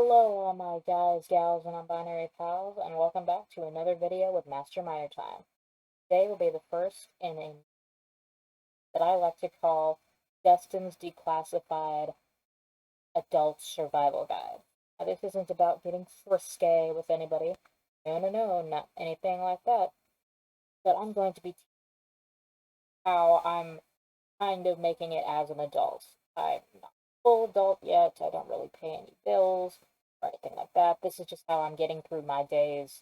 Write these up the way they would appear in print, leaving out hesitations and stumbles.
Hello, all my guys, gals, and non-binary pals, and welcome back to another video with Mastermind Time. Today will be the first in a that I like to call Dustin's Declassified Adult Survival Guide. Now, this isn't about getting frisky with anybody. No, not anything like that. But I'm going to be how I'm kind of making it as an adult. I'm not full adult yet. I don't really pay any bills or anything like that. This is just how I'm getting through my days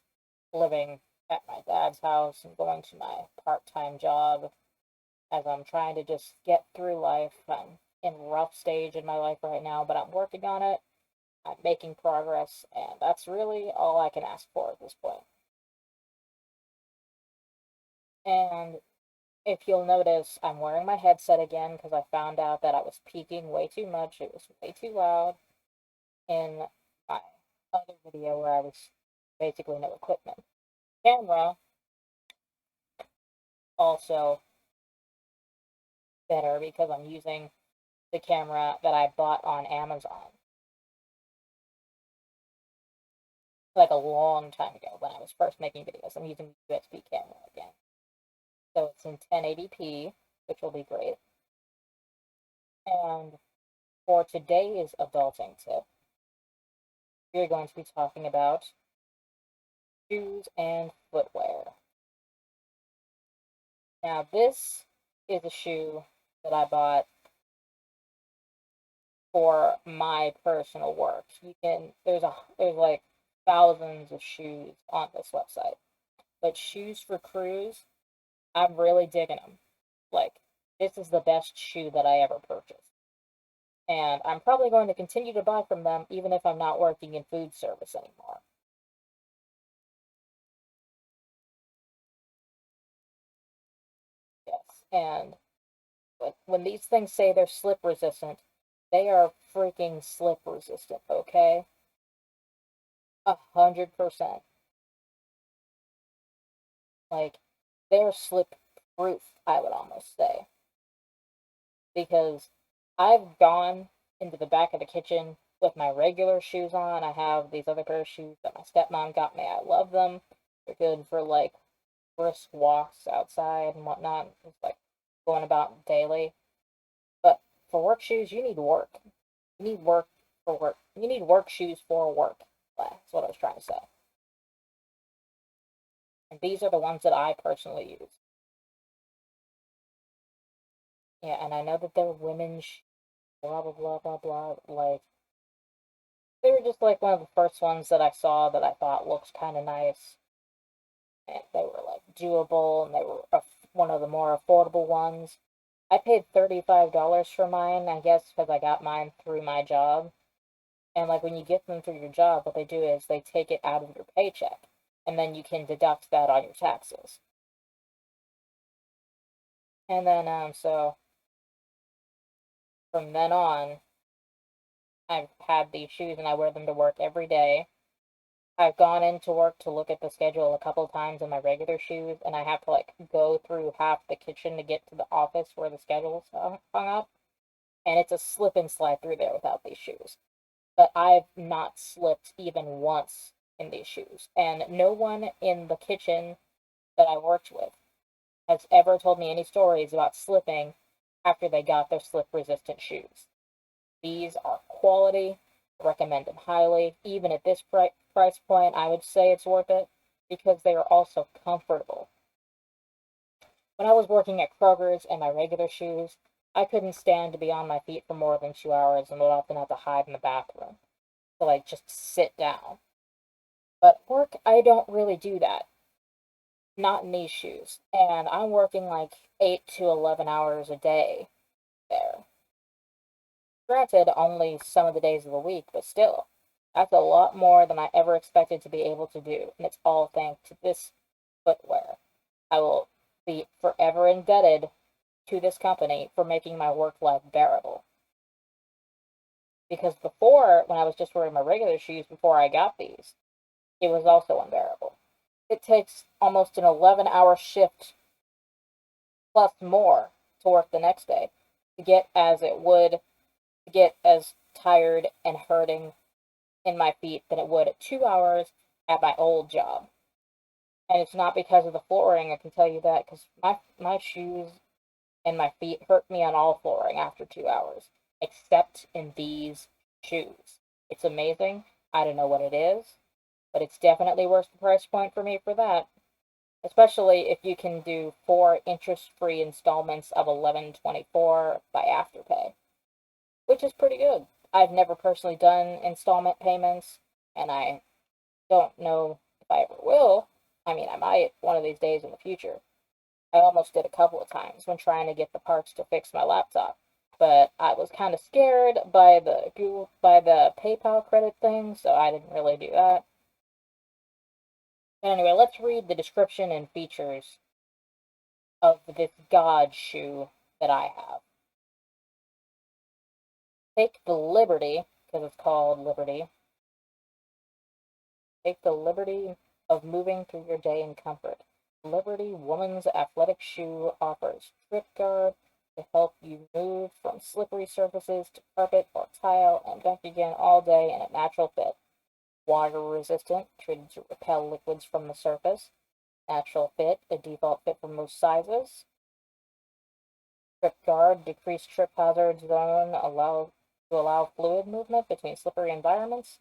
living at my dad's house and going to my part-time job as I'm trying to just get through life. I'm in a rough stage in my life right now, but I'm working on it. I'm making progress, and that's really all I can ask for at this point. And if you'll notice, I'm wearing my headset again because I found out that I was peaking way too much. It was way too loud in my other video where I was basically no equipment. Camera also better because I'm using the camera that I bought on Amazon like a long time ago when I was first making videos. I'm using the USB camera again. So it's in 1080p, which will be great. And for today's adulting tip, we're going to be talking about shoes and footwear. Now, this is a shoe that I bought for my personal work. There's like thousands of shoes on this website, but shoes for crews, I'm really digging them. Like, this is the best shoe that I ever purchased. And I'm probably going to continue to buy from them even if I'm not working in food service anymore. Yes, and when these things say they're slip resistant, they are freaking slip resistant, okay? 100%. Like, they're slip proof, I would almost say. Because I've gone into the back of the kitchen with my regular shoes on. I have these other pair of shoes that my stepmom got me. I love them. They're good for like brisk walks outside and whatnot. It's like going about daily. But for work shoes, you need work. You need work for work. You need work shoes for work. That's what I was trying to say. And these are the ones that I personally use. Yeah, and I know that they're women's blah blah blah blah blah. Like, they were just like one of the first ones that I saw that I thought looked kind of nice. And they were like doable, and they were one of the more affordable ones. I paid $35 for mine, I guess, because I got mine through my job. And like when you get them through your job, what they do is they take it out of your paycheck, and then you can deduct that on your taxes. And then so from then on, I've had these shoes and I wear them to work every day. I've gone into work to look at the schedule a couple times in my regular shoes, and I have to like go through half the kitchen to get to the office where the schedule's hung up. And it's a slip and slide through there without these shoes. But I've not slipped even once in these shoes. And no one in the kitchen that I worked with has ever told me any stories about slipping after they got their slip resistant shoes. These are quality, recommend them highly. Even at this price point, I would say it's worth it because they are also comfortable. When I was working at Kroger's in my regular shoes, I couldn't stand to be on my feet for more than 2 hours and would often have to hide in the bathroom to like just sit down. But at work, I don't really do that. Not in these shoes. And I'm working like 8 to 11 hours a day there. Granted, only some of the days of the week, but still, that's a lot more than I ever expected to be able to do, and it's all thanks to this footwear. I will be forever indebted to this company for making my work life bearable. Because before, when I was just wearing my regular shoes before I got these, it was also unbearable. It takes almost an 11-hour shift plus more to work the next day to get as tired and hurting in my feet than it would at 2 hours at my old job. And it's not because of the flooring, I can tell you that, because my shoes and my feet hurt me on all flooring after 2 hours, except in these shoes. It's amazing. I don't know what it is, but it's definitely worth the price point for me for that. Especially if you can do 4 interest-free installments of $11.24 by Afterpay, which is pretty good. I've never personally done installment payments, and I don't know if I ever will. I mean, I might one of these days in the future. I almost did a couple of times when trying to get the parts to fix my laptop, but I was kind of scared by the PayPal credit thing, so I didn't really do that. But anyway, let's read the description and features of this God shoe that I have. Take the liberty, because it's called Liberty, take the liberty of moving through your day in comfort. Liberty Woman's Athletic Shoe offers trip guard to help you move from slippery surfaces to carpet or tile and back again all day in a natural fit. Water resistant, treated to repel liquids from the surface. Natural fit, a default fit for most sizes. Trip guard, decreased trip hazard zone, allow fluid movement between slippery environments.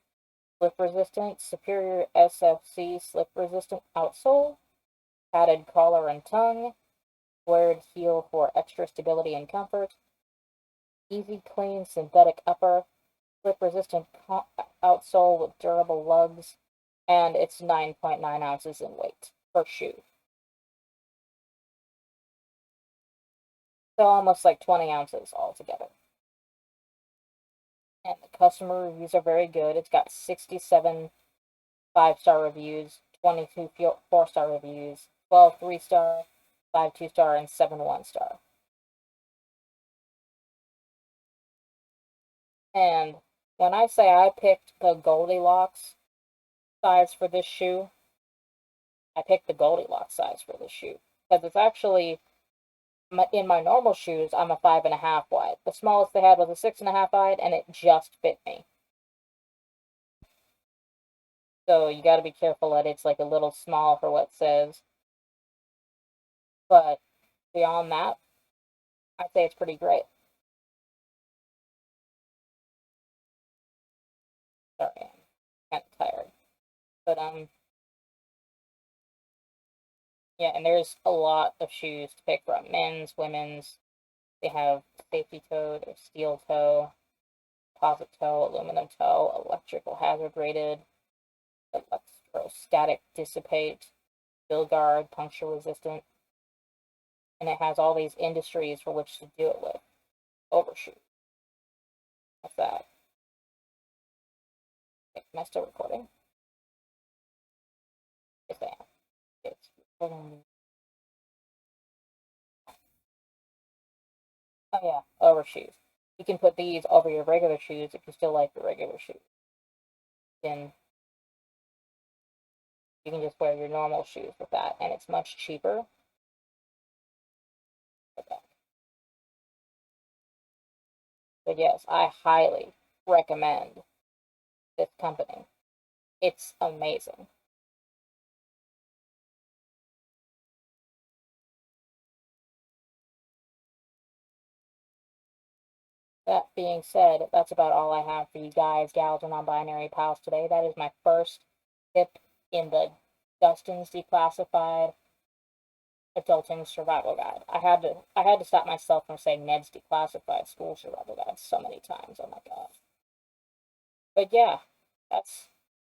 Slip resistant, superior SFC slip resistant outsole. Padded collar and tongue. Flared heel for extra stability and comfort. Easy clean synthetic upper. Slip resistant outsole with durable lugs. And it's 9.9 ounces in weight per shoe. So almost like 20 ounces altogether. And the customer reviews are very good. It's got 67 5-star reviews, 22 4-star reviews, 12 3-star, 5 2-star, and 7 1-star. And when I say I picked the Goldilocks size for this shoe, I picked the Goldilocks size for this shoe. Because it's actually, in my normal shoes, I'm a 5.5 wide. The smallest they had was a 6.5 wide, and it just fit me. So you gotta be careful that it's like a little small for what it says. But beyond that, I'd say it's pretty great. Sorry, I'm kind of tired. But yeah, and there's a lot of shoes to pick from. Men's, women's. They have safety toe, there's steel toe, composite toe, aluminum toe, electrical hazard rated, electrostatic dissipate, bill guard, puncture resistant, and it has all these industries for which to do it with. Overshoot. That's that. Am I still recording? Yes, I am. It's recording. Oh yeah, overshoes. You can put these over your regular shoes if you still like your regular shoes. Then you can just wear your normal shoes with that, and it's much cheaper. Okay. But yes, I highly recommend this company. It's amazing. That being said, that's about all I have for you guys, gals, and non-binary pals today. That is my first tip in the Dustin's Declassified Adulting Survival Guide. I had to stop myself from saying Ned's Declassified School Survival Guide so many times. Oh my god. But yeah, that's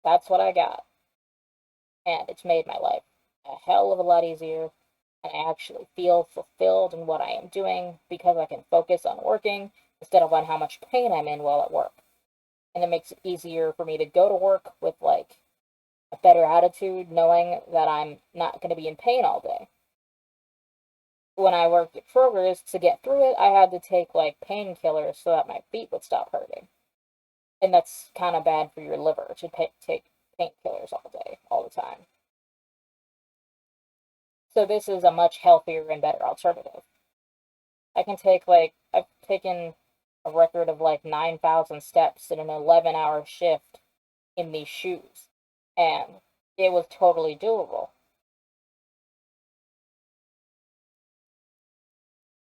that's what I got. And it's made my life a hell of a lot easier. And I actually feel fulfilled in what I am doing because I can focus on working instead of on how much pain I'm in while at work. And it makes it easier for me to go to work with like a better attitude, knowing that I'm not going to be in pain all day. When I worked at Kroger's, to get through it, I had to take like painkillers so that my feet would stop hurting. And that's kind of bad for your liver to take painkillers all day, all the time. So this is a much healthier and better alternative. I can take like, I've taken a record of like 9,000 steps in an 11-hour shift in these shoes. And it was totally doable.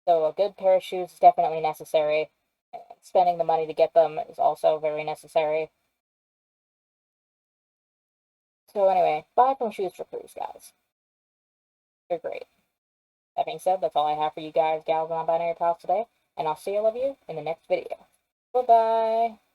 So a good pair of shoes is definitely necessary. Spending the money to get them is also very necessary. So anyway, buy from Shoes for Cruise, guys. They're great. That being said, that's all I have for you guys, gals, and non-binary pals today, and I'll see all of you in the next video. Bye-bye!